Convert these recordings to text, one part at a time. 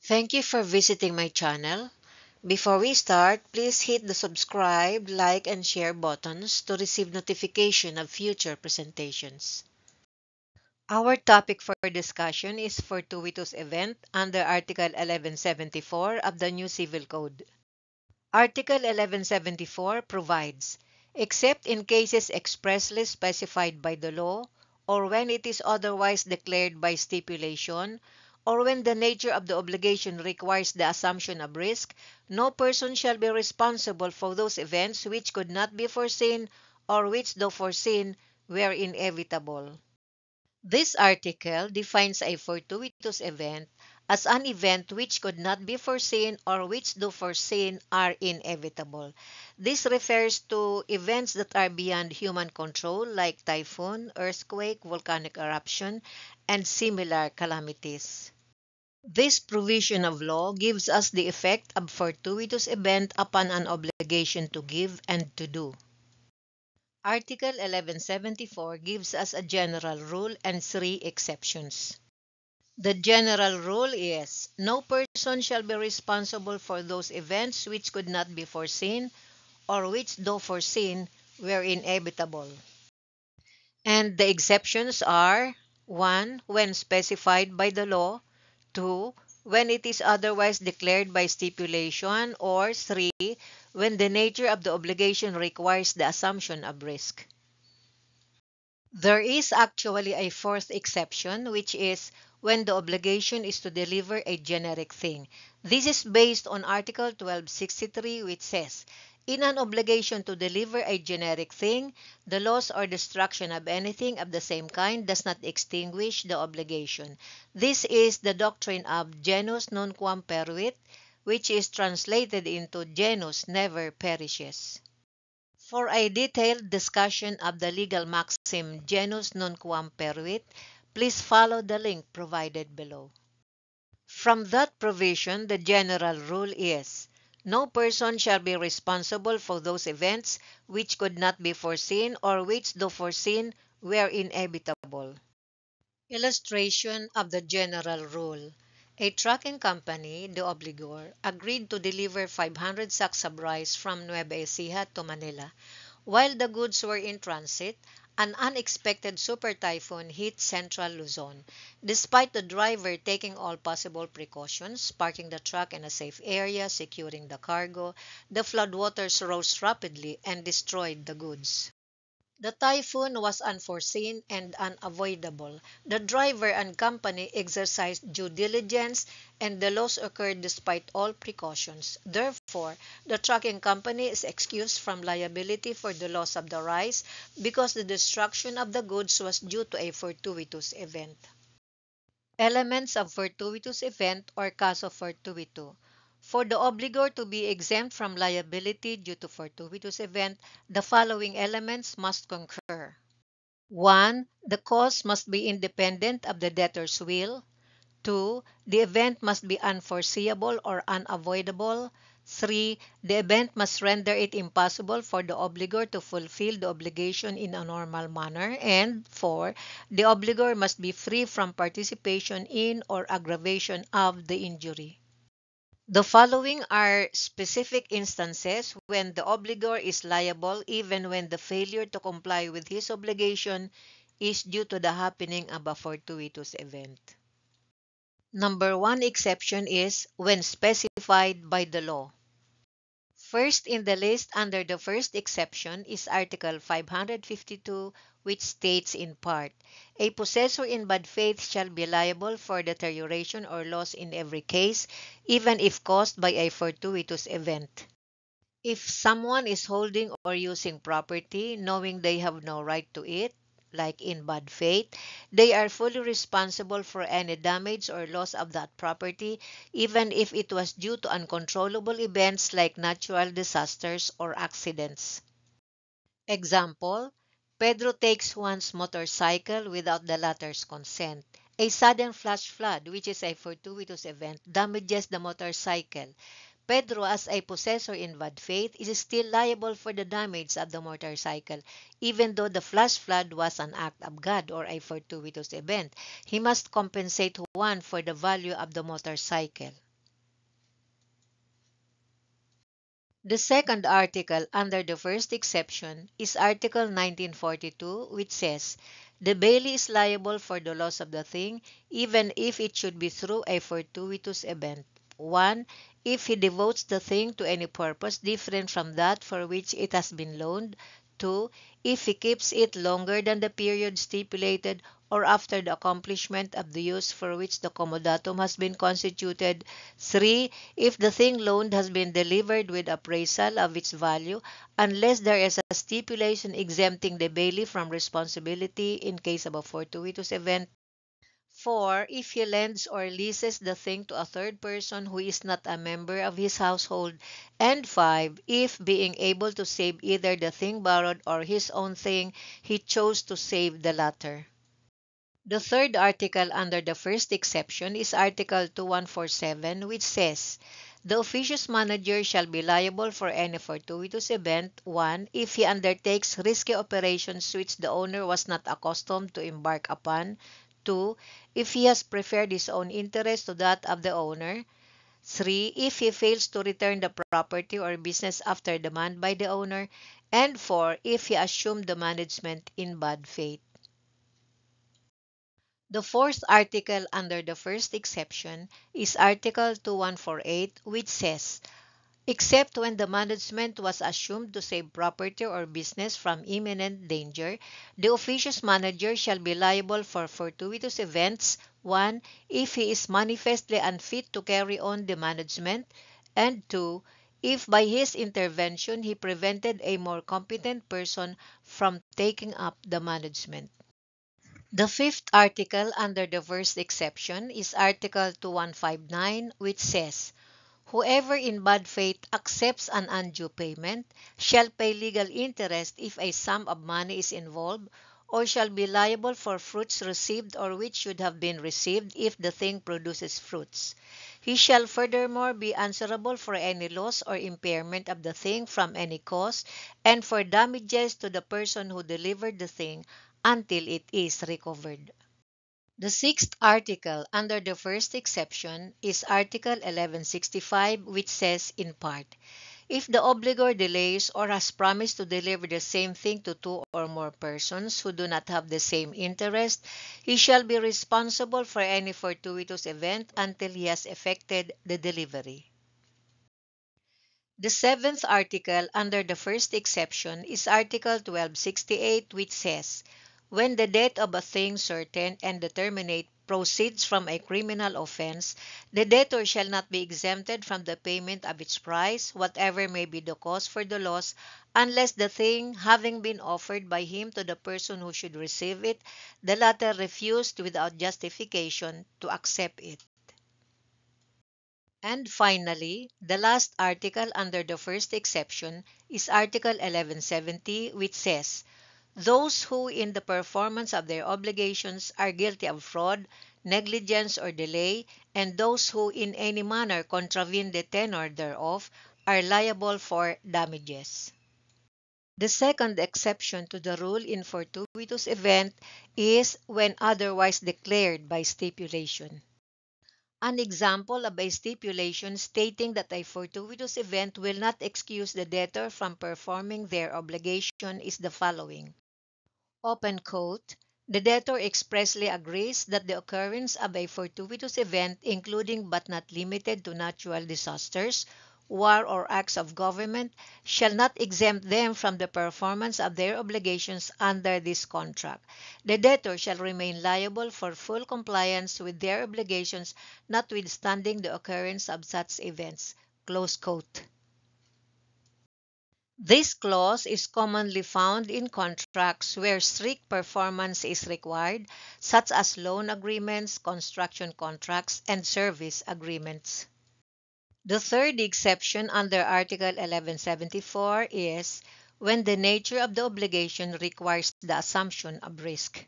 Thank you for visiting my channel. Before we start, please hit the subscribe, like, and share buttons to receive notification of future presentations. Our topic for discussion is fortuitous event under Article 1174 of the new Civil Code. Article 1174 provides, except in cases expressly specified by the law, or when it is otherwise declared by stipulation, or when the nature of the obligation requires the assumption of risk, no person shall be responsible for those events which could not be foreseen, or which, though foreseen, were inevitable. This article defines a fortuitous event as an event which could not be foreseen or which, though foreseen, are inevitable. This refers to events that are beyond human control, like typhoon, earthquake, volcanic eruption, and similar calamities. This provision of law gives us the effect of fortuitous event upon an obligation to give and to do. Article 1174 gives us a general rule and three exceptions. The general rule is, no person shall be responsible for those events which could not be foreseen or which, though foreseen, were inevitable. And the exceptions are 1. When specified by the law, 2. When it is otherwise declared by stipulation, or 3. When the nature of the obligation requires the assumption of risk. There is actually a fourth exception, which is when the obligation is to deliver a generic thing. This is based on Article 1263, which says, in an obligation to deliver a generic thing, the loss or destruction of anything of the same kind does not extinguish the obligation. This is the doctrine of genus non quam peruit, which is translated into genus never perishes. For a detailed discussion of the legal maxim genus non quam peruit, please follow the link provided below. From that provision, the general rule is, no person shall be responsible for those events which could not be foreseen or which, though foreseen, were inevitable. Illustration of the general rule. A trucking company, the obligor, agreed to deliver 500 sacks of rice from Nueva Ecija to Manila. While the goods were in transit, an unexpected super typhoon hit central Luzon. Despite the driver taking all possible precautions, parking the truck in a safe area, securing the cargo, the floodwaters rose rapidly and destroyed the goods. The typhoon was unforeseen and unavoidable. The driver and company exercised due diligence, and the loss occurred despite all precautions. Therefore, the trucking company is excused from liability for the loss of the rice because the destruction of the goods was due to a fortuitous event. Elements of fortuitous event or caso fortuito. For the obligor to be exempt from liability due to fortuitous event, the following elements must concur. 1. The cause must be independent of the debtor's will. 2. The event must be unforeseeable or unavoidable. 3. The event must render it impossible for the obligor to fulfill the obligation in a normal manner. And 4. The obligor must be free from participation in or aggravation of the injury. The following are specific instances when the obligor is liable even when the failure to comply with his obligation is due to the happening of a fortuitous event. Number 1 exception is when specified by the law. First in the list under the first exception is Article 552, which states in part, a possessor in bad faith shall be liable for deterioration or loss in every case, even if caused by a fortuitous event. If someone is holding or using property knowing they have no right to it, like in bad faith, they are fully responsible for any damage or loss of that property, even if it was due to uncontrollable events like natural disasters or accidents. Example, Pedro takes one's motorcycle without the latter's consent. A sudden flash flood, which is a fortuitous event, damages the motorcycle. Pedro, as a possessor in bad faith, is still liable for the damage of the motorcycle, even though the flash flood was an act of God or a fortuitous event. He must compensate Juan for the value of the motorcycle. The second article under the first exception is Article 1942, which says, "The bailee is liable for the loss of the thing, even if it should be through a fortuitous event. 1. If he devotes the thing to any purpose different from that for which it has been loaned. 2. If he keeps it longer than the period stipulated or after the accomplishment of the use for which the comodatum has been constituted. 3. If the thing loaned has been delivered with appraisal of its value, unless there is a stipulation exempting the bailee from responsibility in case of a fortuitous event. 4. If he lends or leases the thing to a third person who is not a member of his household. And 5. If, being able to save either the thing borrowed or his own thing, he chose to save the latter." The third article under the first exception is Article 2147, which says, "The officious manager shall be liable for any fortuitous event. 1. If he undertakes risky operations which the owner was not accustomed to embark upon. 2. If he has preferred his own interest to that of the owner. 3. If he fails to return the property or business after demand by the owner. And 4. If he assumed the management in bad faith." The fourth article under the first exception is Article 2148, which says, "Except when the management was assumed to save property or business from imminent danger, the officious manager shall be liable for fortuitous events. 1. If he is manifestly unfit to carry on the management. And 2. If by his intervention he prevented a more competent person from taking up the management." The fifth article under the first exception is Article 2159, which says, "Whoever in bad faith accepts an undue payment shall pay legal interest if a sum of money is involved, or shall be liable for fruits received or which should have been received if the thing produces fruits. He shall furthermore be answerable for any loss or impairment of the thing from any cause, and for damages to the person who delivered the thing until it is recovered." The sixth article under the first exception is Article 1165, which says in part, "If the obligor delays or has promised to deliver the same thing to two or more persons who do not have the same interest, he shall be responsible for any fortuitous event until he has effected the delivery." The seventh article under the first exception is Article 1268, which says, "When the death of a thing certain and determinate proceeds from a criminal offense, the debtor shall not be exempted from the payment of its price, whatever may be the cause for the loss, unless the thing, having been offered by him to the person who should receive it, the latter refused without justification to accept it." And finally, the last article under the first exception is Article 1170, which says, "Those who in the performance of their obligations are guilty of fraud, negligence, or delay, and those who in any manner contravene the tenor thereof, are liable for damages." The second exception to the rule in fortuitous event is when otherwise declared by stipulation. An example of a stipulation stating that a fortuitous event will not excuse the debtor from performing their obligation is the following. Open quote, "The debtor expressly agrees that the occurrence of a fortuitous event, including but not limited to natural disasters, war, or acts of government, shall not exempt them from the performance of their obligations under this contract. The debtor shall remain liable for full compliance with their obligations, notwithstanding the occurrence of such events." Close quote. This clause is commonly found in contracts where strict performance is required, such as loan agreements, construction contracts, and service agreements. The third exception under Article 1174 is when the nature of the obligation requires the assumption of risk.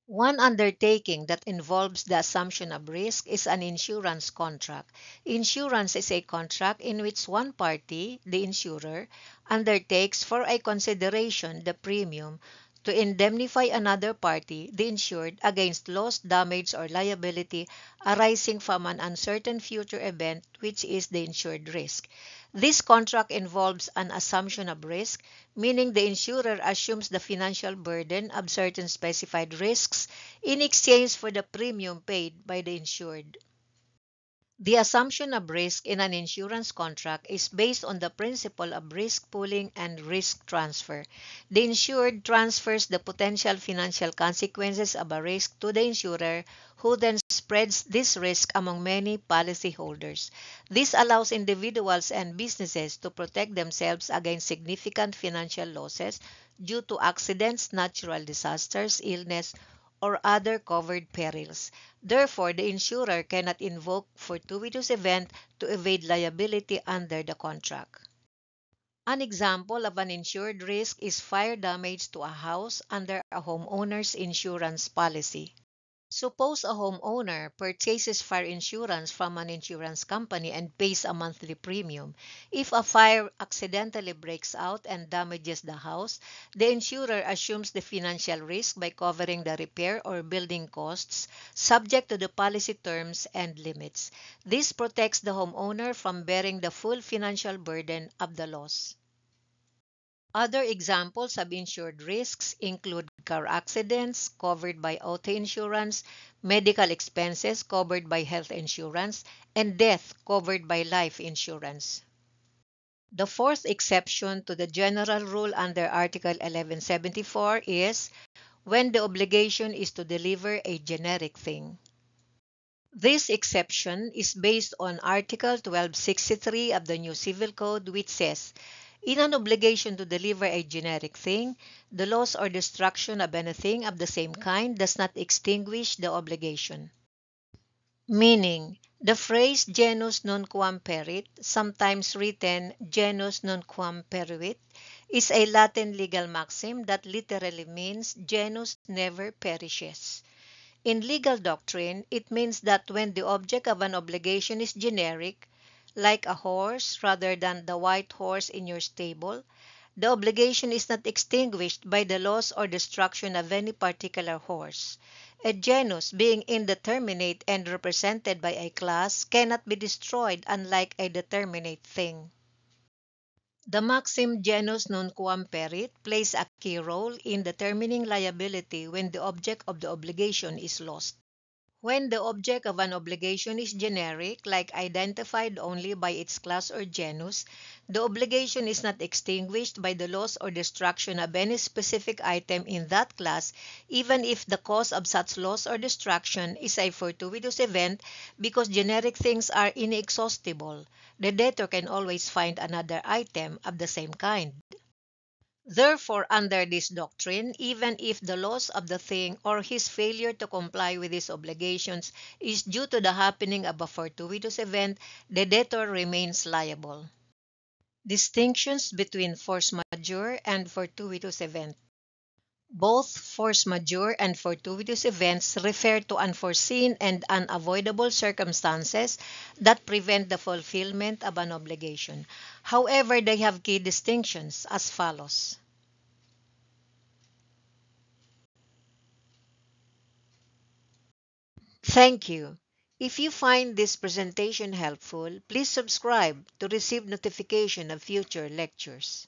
One undertaking that involves the assumption of risk is an insurance contract. Insurance is a contract in which one party, the insurer, undertakes for a consideration, the premium, to indemnify another party, the insured, against loss, damage, or liability arising from an uncertain future event which is the insured risk. This contract involves an assumption of risk, meaning the insurer assumes the financial burden of certain specified risks in exchange for the premium paid by the insured. The assumption of risk in an insurance contract is based on the principle of risk pooling and risk transfer. The insured transfers the potential financial consequences of a risk to the insurer, who then spreads this risk among many policyholders. This allows individuals and businesses to protect themselves against significant financial losses due to accidents, natural disasters, illness, or other covered perils. Therefore, the insurer cannot invoke fortuitous event to evade liability under the contract. An example of an insured risk is fire damage to a house under a homeowner's insurance policy. Suppose a homeowner purchases fire insurance from an insurance company and pays a monthly premium. If a fire accidentally breaks out and damages the house, the insurer assumes the financial risk by covering the repair or building costs subject to the policy terms and limits. This protects the homeowner from bearing the full financial burden of the loss. Other examples of insured risks include car accidents covered by auto insurance, medical expenses covered by health insurance, and death covered by life insurance. The fourth exception to the general rule under Article 1174 is when the obligation is to deliver a generic thing. This exception is based on Article 1263 of the New Civil Code, which says, in an obligation to deliver a generic thing, the loss or destruction of anything of the same kind does not extinguish the obligation. Meaning, the phrase genus non quam perit, sometimes written genus non quam peruit, is a Latin legal maxim that literally means genus never perishes. In legal doctrine, it means that when the object of an obligation is generic, like a horse rather than the white horse in your stable, the obligation is not extinguished by the loss or destruction of any particular horse. A genus, being indeterminate and represented by a class, cannot be destroyed, unlike a determinate thing. The maxim genus non quam perit plays a key role in determining liability when the object of the obligation is lost. When the object of an obligation is generic, like identified only by its class or genus, the obligation is not extinguished by the loss or destruction of any specific item in that class, even if the cause of such loss or destruction is a fortuitous event, because generic things are inexhaustible. The debtor can always find another item of the same kind. Therefore, under this doctrine, even if the loss of the thing or his failure to comply with his obligations is due to the happening of a fortuitous event, the debtor remains liable. Distinctions between force majeure and fortuitous event. Both force majeure and fortuitous events refer to unforeseen and unavoidable circumstances that prevent the fulfillment of an obligation. However, they have key distinctions as follows. Thank you. If you find this presentation helpful, please subscribe to receive notification of future lectures.